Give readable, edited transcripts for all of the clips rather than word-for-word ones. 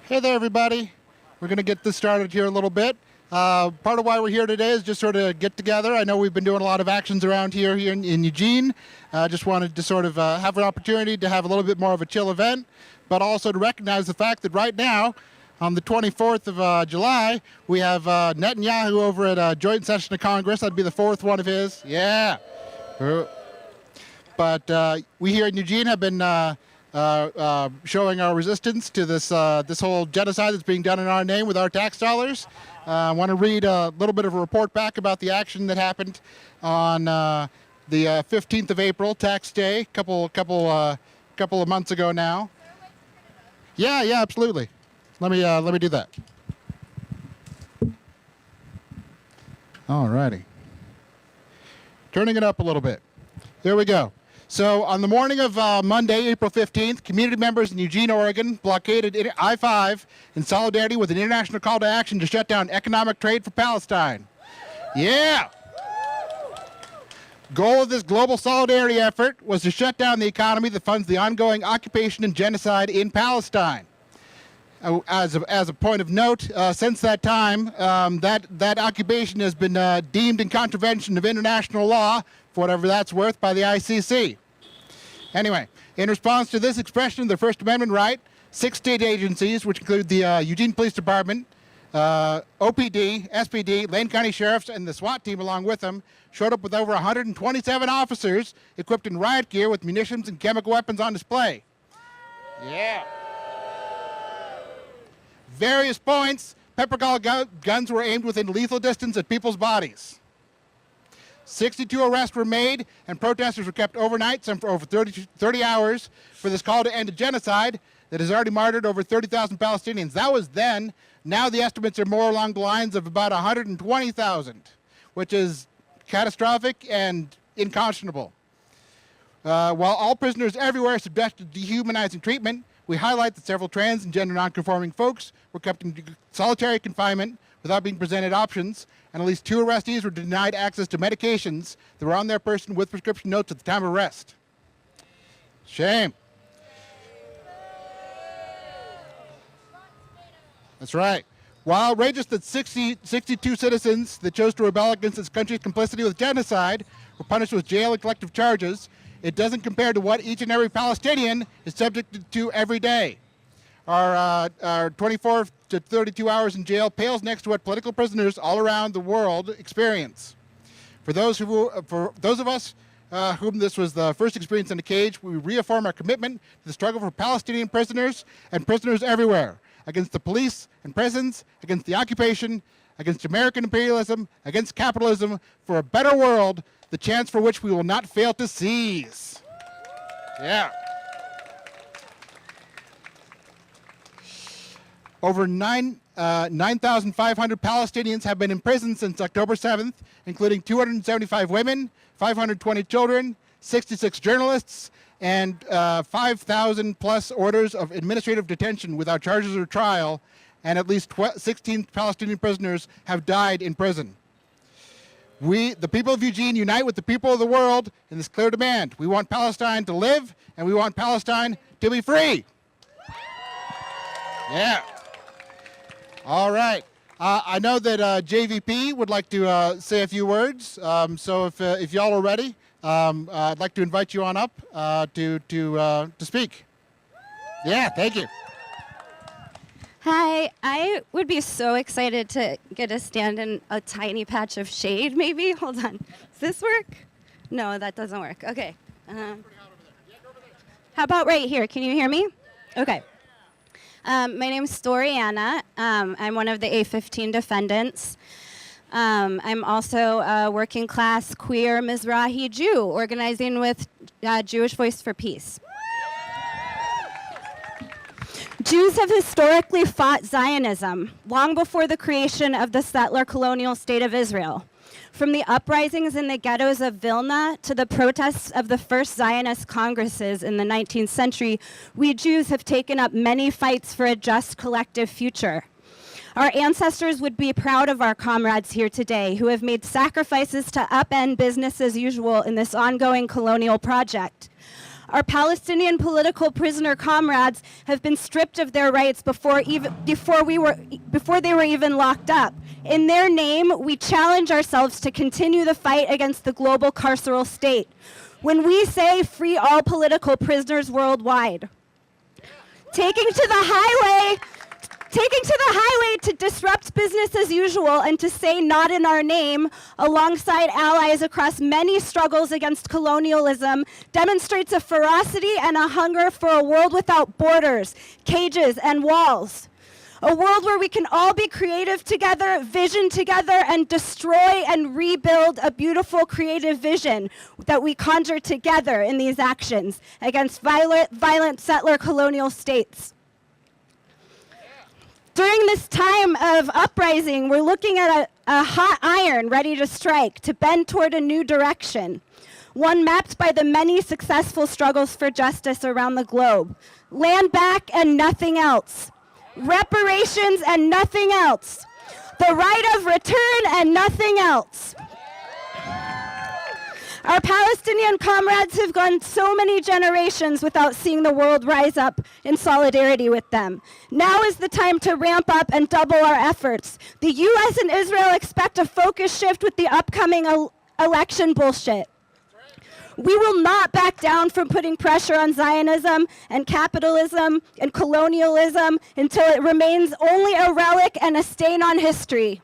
Hey there, everybody. We're going to get this started here a little bit. Part of why we're here today is just sort of get together. I know we've been doing a lot of actions around here in Eugene. Just wanted to sort of have an opportunity to have a little bit more of a chill event, but also to recognize the fact that right now, on the 24th of July, we have Netanyahu over at a joint session of Congress. That'd be the fourth one of his. Yeah. But we here in Eugene have been showing our resistance to this this whole genocide that's being done in our name with our tax dollars. I want to read a little bit of a report back about the action that happened on the 15th of April, Tax Day, couple of months ago now. Yeah, absolutely. Let me do that. All righty. Turning it up a little bit. There we go. So on the morning of Monday, April 15th, community members in Eugene, Oregon blockaded I-5 in solidarity with an international call to action to shut down economic trade for Palestine. Yeah! Goal of this global solidarity effort was to shut down the economy that funds the ongoing occupation and genocide in Palestine. As a point of note, since that time, that occupation has been deemed in contravention of international law, for whatever that's worth, by the ICC. Anyway, in response to this expression of the First Amendment right, 6 state agencies, which include the Eugene Police Department, OPD, SPD, Lane County Sheriffs, and the SWAT team along with them, showed up with over 127 officers equipped in riot gear with munitions and chemical weapons on display. Yeah. Various points, pepper ball guns were aimed within lethal distance at people's bodies. 62 arrests were made, and protesters were kept overnight, some for over 30 hours, for this call to end a genocide that has already martyred over 30,000 Palestinians. That was then. Now the estimates are more along the lines of about 120,000, which is catastrophic and unconscionable. While all prisoners everywhere are subjected to dehumanizing treatment, we highlight that several trans and gender nonconforming folks were kept in solitary confinement without being presented options, and at least 2 arrestees were denied access to medications that were on their person with prescription notes at the time of arrest. Shame. That's right. While outrageous that 62 citizens that chose to rebel against this country's complicity with genocide were punished with jail and collective charges, it doesn't compare to what each and every Palestinian is subjected to every day. Our 24 to 32 hours in jail pales next to what political prisoners all around the world experience. For those of us whom this was the first experience in a cage, we reaffirm our commitment to the struggle for Palestinian prisoners and prisoners everywhere, against the police and prisons, against the occupation, against American imperialism, against capitalism, for a better world, the chance for which we will not fail to seize. Yeah. Over 9,500 Palestinians have been imprisoned since October 7th, including 275 women, 520 children, 66 journalists, and 5,000 plus orders of administrative detention without charges or trial, and at least 16 Palestinian prisoners have died in prison. We, the people of Eugene, unite with the people of the world in this clear demand. We want Palestine to live, and we want Palestine to be free. Yeah. All right. I know that JVP would like to say a few words. So if y'all are ready, I'd like to invite you on up to speak. Yeah, thank you. Hi, I would be so excited to get to stand in a tiny patch of shade, maybe. Hold on. Does this work? No, that doesn't work. Okay. How about right here? Can you hear me? Okay. My name is Storiana. I'm one of the A15 defendants. I'm also a working class queer Mizrahi Jew organizing with Jewish Voice for Peace. Jews have historically fought Zionism long before the creation of the settler colonial state of Israel. From the uprisings in the ghettos of Vilna to the protests of the first Zionist congresses in the 19th century, we Jews have taken up many fights for a just collective future. Our ancestors would be proud of our comrades here today who have made sacrifices to upend business as usual in this ongoing colonial project. Our Palestinian political prisoner comrades have been stripped of their rights before they were even locked up. In their name, we challenge ourselves to continue the fight against the global carceral state. When we say free all political prisoners worldwide, taking to the highway to disrupt business as usual and to say not in our name, alongside allies across many struggles against colonialism, demonstrates a ferocity and a hunger for a world without borders, cages, and walls. A world where we can all be creative together, vision together, and destroy and rebuild a beautiful creative vision that we conjure together in these actions against violent settler colonial states. During this time of uprising, we're looking at a hot iron ready to strike, to bend toward a new direction, one mapped by the many successful struggles for justice around the globe. Land back and nothing else. Reparations and nothing else. The right of return and nothing else. Our Palestinian comrades have gone so many generations without seeing the world rise up in solidarity with them. Now is the time to ramp up and double our efforts. The US and Israel expect a focus shift with the upcoming election bullshit. We will not back down from putting pressure on Zionism and capitalism and colonialism until it remains only a relic and a stain on history.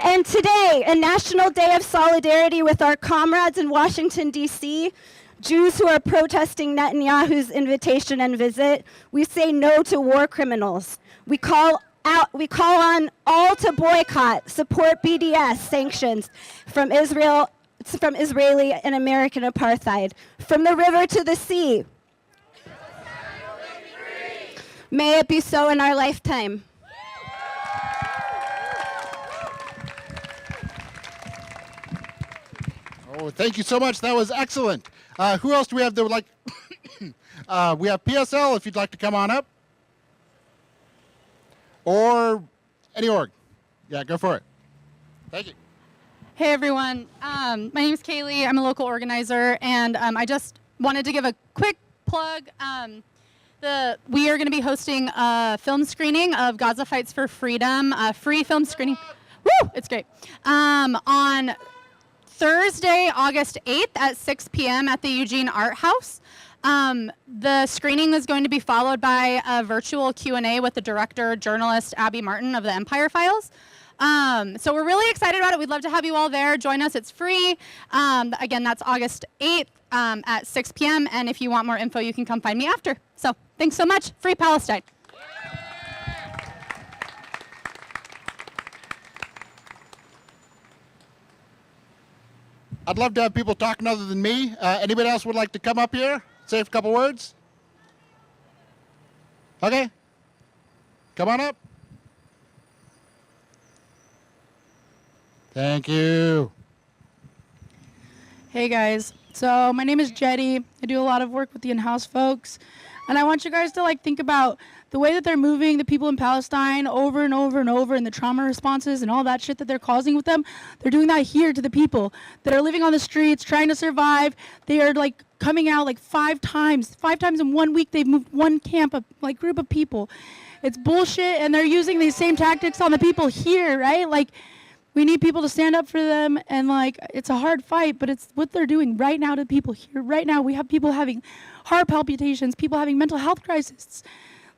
And today, a national day of solidarity with our comrades in Washington, D.C., Jews who are protesting Netanyahu's invitation and visit, we say no to war criminals. We call on all to boycott, support BDS sanctions from Israeli and American apartheid, from the river to the sea. May it be so in our lifetime. Oh, thank you so much. That was excellent. Who else do we have that would like? We have PSL if you'd like to come on up. Or any org. Yeah, go for it. Thank you. Hey, everyone. My name is Kaleigh. I'm a local organizer, and I just wanted to give a quick plug. We are going to be hosting a film screening of Gaza Fights for Freedom, a free film screening. Woo! It's great. On Thursday, August 8th at 6 p.m. at the Eugene Art House. The screening is going to be followed by a virtual Q&A with the director, journalist Abby Martin of the Empire Files. So we're really excited about it. We'd love to have you all there. Join us. It's free. Again, that's August 8th at 6 p.m. And if you want more info, you can come find me after. So thanks so much. Free Palestine. I'd love to have people talking other than me. Anybody else would like to come up here? Say a couple words? Okay. Come on up. Thank you. Hey guys, so my name is Jetty. I do a lot of work with the in-house folks, and I want you guys to think about the way that they're moving the people in Palestine over and over and over, and the trauma responses and all that shit that they're causing with them. They're doing that here to the people that are living on the streets, trying to survive. They are coming out 5 times. 5 times in 1 week they've moved one camp, group of people. It's bullshit, and they're using these same tactics on the people here, right? We need people to stand up for them, and it's a hard fight, but it's what they're doing right now to people here. Right now, we have people having heart palpitations, people having mental health crises.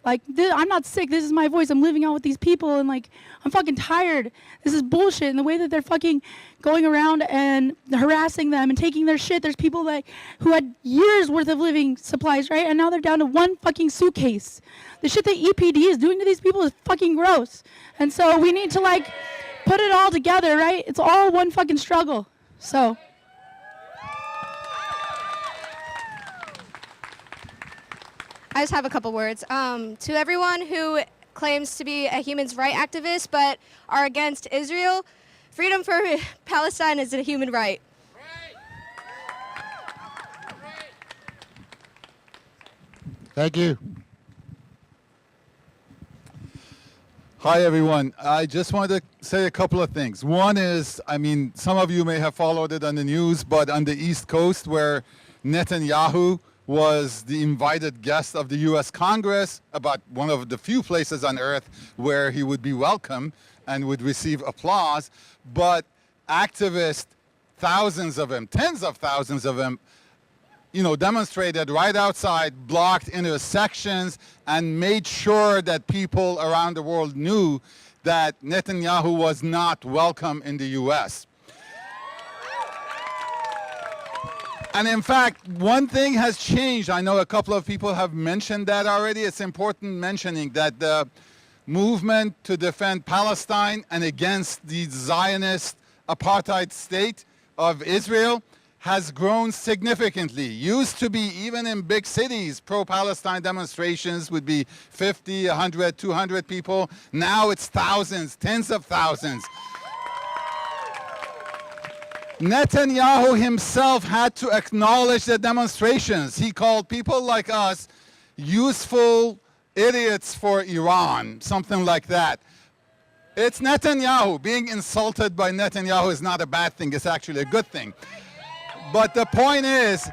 I'm not sick. This is my voice. I'm living out with these people, and I'm fucking tired. This is bullshit. And the way that they're fucking going around and harassing them and taking their shit. There's people who had years worth of living supplies, right? And now they're down to 1 fucking suitcase. The shit that EPD is doing to these people is fucking gross. And so we need to put it all together, right? It's all one fucking struggle. So. I just have a couple words. To everyone who claims to be a human rights activist but are against Israel, freedom for Palestine is a human right. Thank you. Hi, everyone. I just wanted to say a couple of things. One is, I mean, some of you may have followed it on the news, but on the East Coast where Netanyahu was the invited guest of the U.S. Congress, about one of the few places on earth where he would be welcome and would receive applause, but activists, thousands of them, tens of thousands of them, you know, demonstrated right outside, blocked intersections, and made sure that people around the world knew that Netanyahu was not welcome in the U.S. And in fact, one thing has changed. I know a couple of people have mentioned that already. It's important mentioning that the movement to defend Palestine and against the Zionist apartheid state of Israel has grown significantly. Used to be, even in big cities, pro-Palestine demonstrations would be 50, 100, 200 people. Now it's thousands, tens of thousands. Netanyahu himself had to acknowledge the demonstrations. He called people like us useful idiots for Iran, something like that. It's Netanyahu. Being insulted by Netanyahu is not a bad thing. It's actually a good thing. But the point is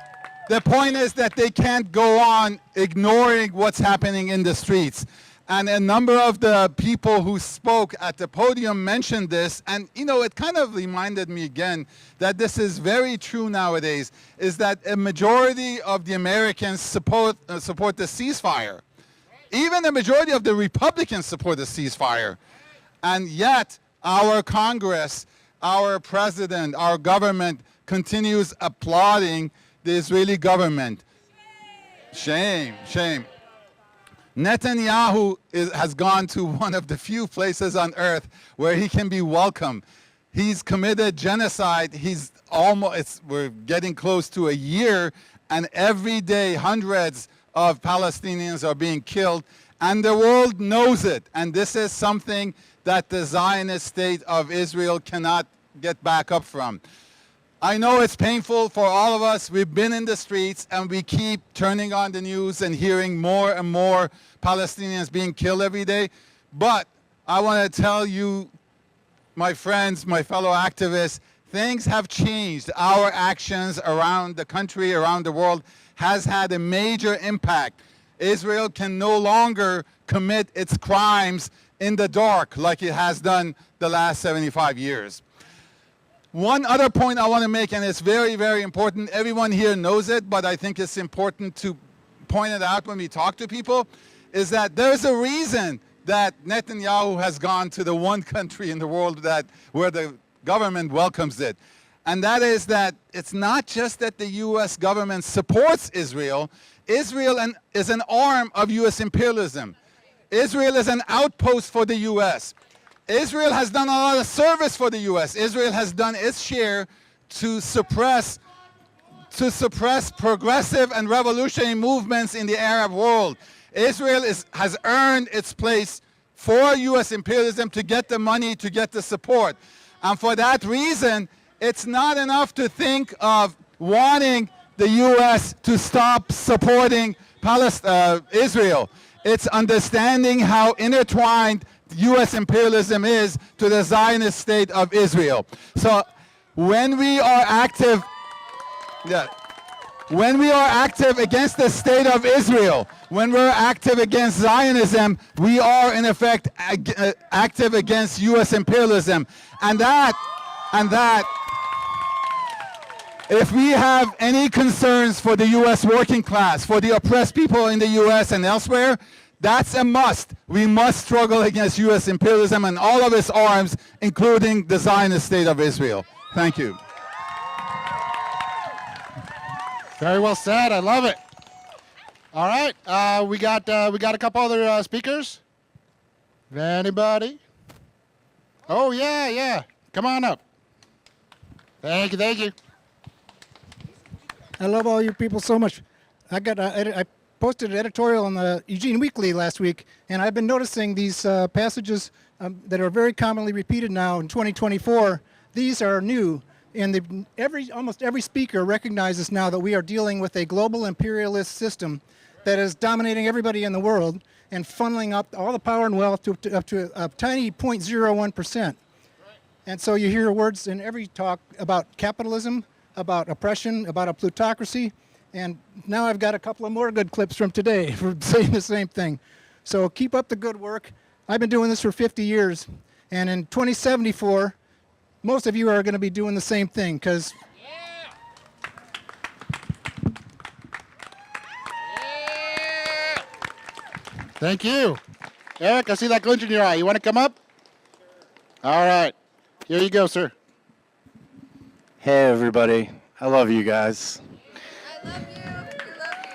that they can't go on ignoring what's happening in the streets. And a number of the people who spoke at the podium mentioned this, and you know, it kind of reminded me again that this is very true nowadays, is that a majority of the Americans support the ceasefire. Even a majority of the Republicans support the ceasefire. And yet, our Congress, our president, our government continues applauding the Israeli government. Shame, shame. Netanyahu has gone to one of the few places on earth where he can be welcome. He's committed genocide. We're getting close to a year, and every day hundreds of Palestinians are being killed, and the world knows it. And this is something that the Zionist state of Israel cannot get back up from. I know it's painful for all of us. We've been in the streets and we keep turning on the news and hearing more and more Palestinians being killed every day. But I want to tell you, my friends, my fellow activists, things have changed. Our actions around the country, around the world, has had a major impact. Israel can no longer commit its crimes in the dark like it has done the last 75 years. One other point I want to make, and it's very, very important. Everyone here knows it, but I think it's important to point it out when we talk to people, is that there's a reason that Netanyahu has gone to the one country in the world where the government welcomes it. And that is that it's not just that the U.S. government supports Israel. Israel is an arm of U.S. imperialism. Israel is an outpost for the U.S. Israel has done a lot of service for the U.S. Israel has done its share to suppress progressive and revolutionary movements in the Arab world. Israel has earned its place for U.S. imperialism to get the money, to get the support. And for that reason, it's not enough to think of wanting the U.S. to stop supporting Israel. It's understanding how intertwined U.S. imperialism is to the Zionist state of Israel. So when we are active, when we are active against the state of Israel, when we're active against Zionism, we are in effect active against U.S. imperialism. And that, if we have any concerns for the U.S. working class, for the oppressed people in the U.S. and elsewhere, that's a must. We must struggle against U.S. imperialism and all of its arms, including the Zionist state of Israel. Thank you. Very well said. I love it. All right, we got a couple other speakers. Anybody? Oh yeah. Come on up. Thank you. I love all you people so much. I posted an editorial on the Eugene Weekly last week, and I've been noticing these passages that are very commonly repeated now in 2024. These are new, and almost every speaker recognizes now that we are dealing with a global imperialist system that is dominating everybody in the world, and funneling up all the power and wealth up to a tiny 0.01%. And so you hear words in every talk about capitalism, about oppression, about a plutocracy, and now I've got a couple of more good clips from today for saying the same thing. So keep up the good work. I've been doing this for 50 years, and in 2074, most of you are going to be doing the same thing, because Thank you. Eric, I see that glint in your eye. You want to come up? All right. Here you go, sir. Hey, everybody. I love you guys. I love you. We love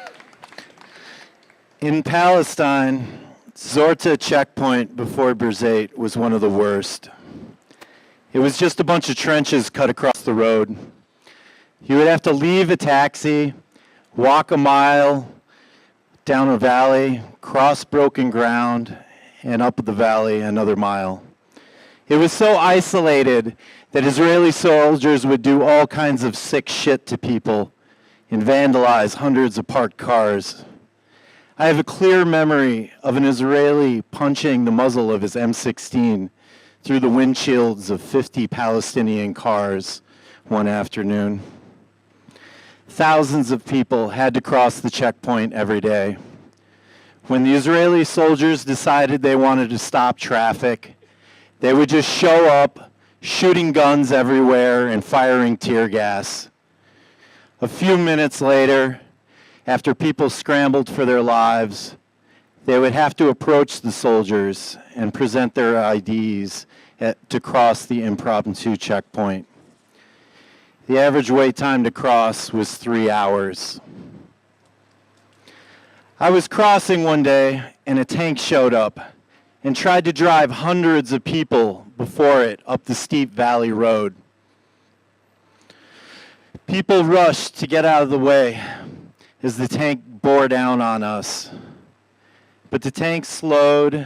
you. In Palestine, Zorta checkpoint before Birzeit was one of the worst. It was just a bunch of trenches cut across the road. You would have to leave a taxi, walk a mile down a valley, cross broken ground, and up the valley another mile. It was so isolated that Israeli soldiers would do all kinds of sick shit to people and vandalize hundreds of parked cars. I have a clear memory of an Israeli punching the muzzle of his M16 through the windshields of 50 Palestinian cars one afternoon. Thousands of people had to cross the checkpoint every day. When the Israeli soldiers decided they wanted to stop traffic, they would just show up, shooting guns everywhere and firing tear gas. A few minutes later, after people scrambled for their lives, they would have to approach the soldiers and present their IDs to cross the impromptu checkpoint. The average wait time to cross was 3 hours. I was crossing one day and a tank showed up and tried to drive hundreds of people before it up the steep valley road. People rushed to get out of the way as the tank bore down on us. But the tank slowed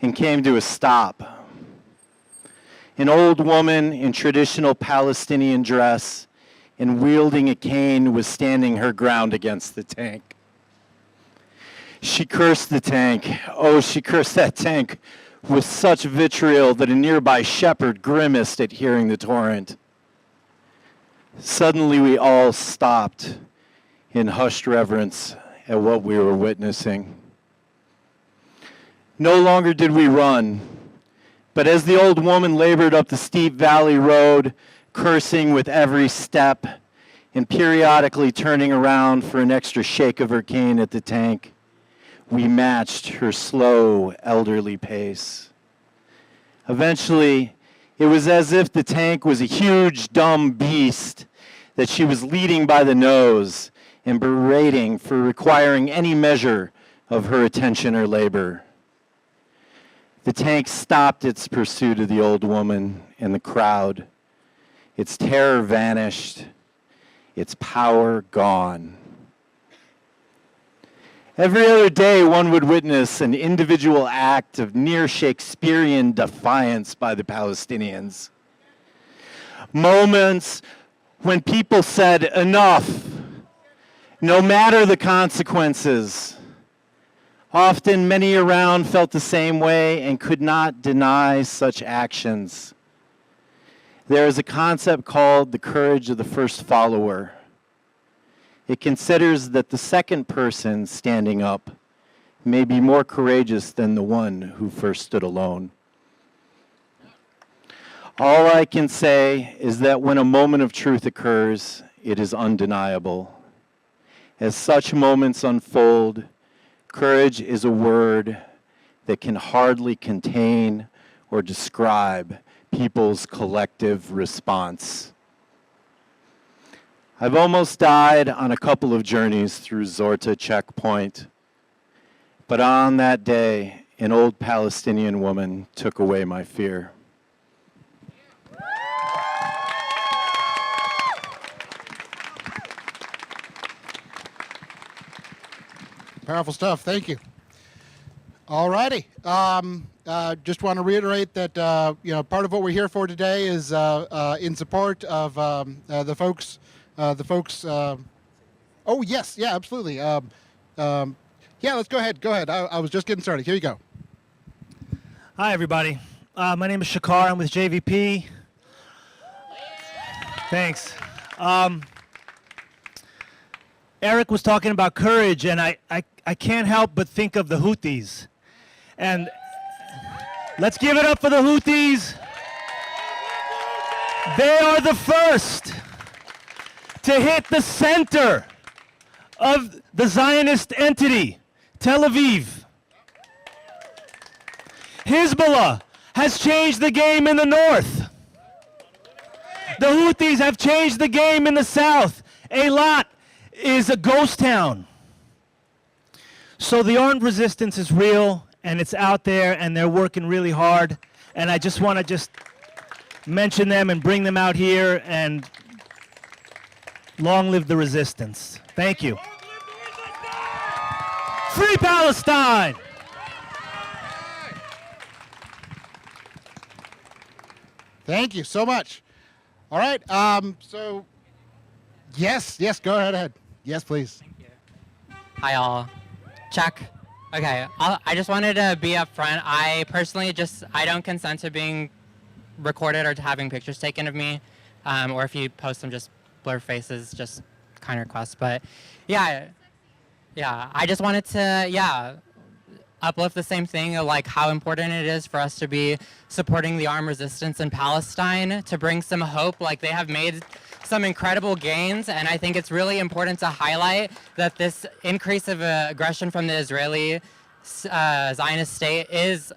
and came to a stop. An old woman in traditional Palestinian dress and wielding a cane was standing her ground against the tank. She cursed the tank. Oh, she cursed that tank with such vitriol that a nearby shepherd grimaced at hearing the torrent. Suddenly we all stopped in hushed reverence at what we were witnessing. No longer did we run, but as the old woman labored up the steep valley road, cursing with every step and periodically turning around for an extra shake of her cane at the tank, we matched her slow, elderly pace. Eventually, it was as if the tank was a huge, dumb beast that she was leading by the nose and berating for requiring any measure of her attention or labor. The tank stopped its pursuit of the old woman and the crowd. Its terror vanished, its power gone. Every other day, one would witness an individual act of near Shakespearean defiance by the Palestinians. Moments when people said, enough, no matter the consequences. Often, many around felt the same way and could not deny such actions. There is a concept called the courage of the first follower. It considers that the second person standing up may be more courageous than the one who first stood alone. All I can say is that when a moment of truth occurs, it is undeniable. As such moments unfold, courage is a word that can hardly contain or describe people's collective response. I've almost died on a couple of journeys through Zorta checkpoint, but on that day, an old Palestinian woman took away my fear. Powerful stuff. Thank you. All righty. Just want to reiterate that part of what we're here for today is in support of the folks. Oh yes, yeah, absolutely. Yeah, let's go ahead. Go ahead. I was just getting started. Here you go. Hi, everybody. My name is Shakar. I'm with JVP. Thanks. Eric was talking about courage, and I can't help but think of the Houthis. And let's give it up for the Houthis. They are the first to hit the center of the Zionist entity, Tel Aviv. Hezbollah has changed the game in the north. The Houthis have changed the game in the south. Eilat is a ghost town. So the armed resistance is real, and it's out there, and they're working really hard. And I just want to mention them and bring them out here, and long live the resistance. Thank you. Free Palestine! Thank you so much. All right. So, yes, go ahead. Yes, please. Hi, all. Check. Okay. I just wanted to be upfront. I personally I don't consent to being recorded or to having pictures taken of me. Or if you post them, just blur faces, just kind request. But yeah, I just wanted to, uplift the same thing of like how important it is for us to be supporting the armed resistance in Palestine to bring some hope. Like they have made some incredible gains, and I think it's really important to highlight that this increase of aggression from the Israeli Zionist state is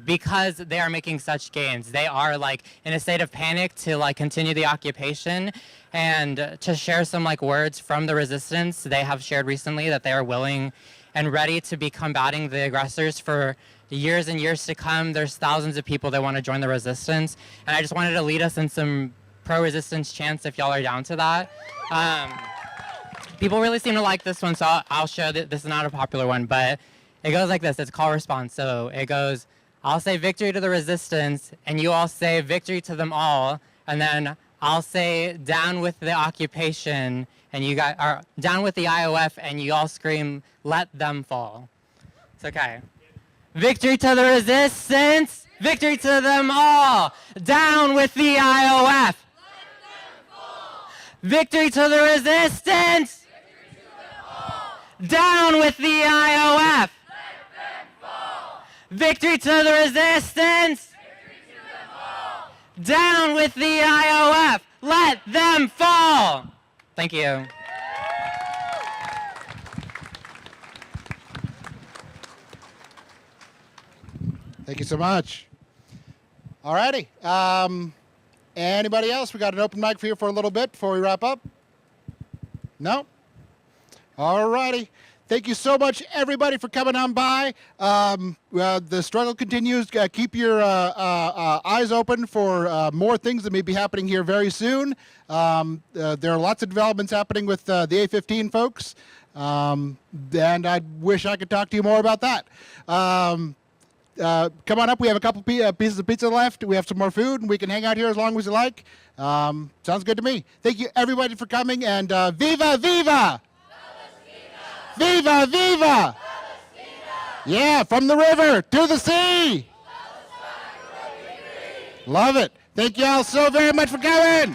because they are making such gains. They are like in a state of panic to like continue the occupation, and to share some like words from the resistance. They have shared recently that they are willing and ready to be combating the aggressors for years and years to come. There's thousands of people that want to join the resistance, and I just wanted to lead us in some pro-resistance chants if y'all are down to that. People really seem to like this one, so I'll show that this is not a popular one, but it goes like this. It's call response. So it goes, I'll say victory to the resistance, and you all say victory to them all, and then I'll say down with the occupation, and you guys are down with the IOF, and you all scream, let them fall. It's okay. Victory to the resistance, victory to them all, down with the IOF. Let them fall. Victory to the resistance, victory to them all. Down with the IOF. Let them fall. Victory to the resistance, victory to them all. Down with the IOF. Let them fall. Thank you. Thank you so much. All righty. Anybody else? We got an open mic for you for a little bit before we wrap up. No? All righty. Thank you so much, everybody, for coming on by. The struggle continues. Keep your eyes open for more things that may be happening here very soon. There are lots of developments happening with the A15 folks, and I wish I could talk to you more about that. Come on up. We have a couple pieces of pizza left. We have some more food, and we can hang out here as long as you like. Sounds good to me. Thank you, everybody, for coming, and viva, viva! Viva, viva! Yeah, from the river to the sea! Love it. Thank you all so very much for coming!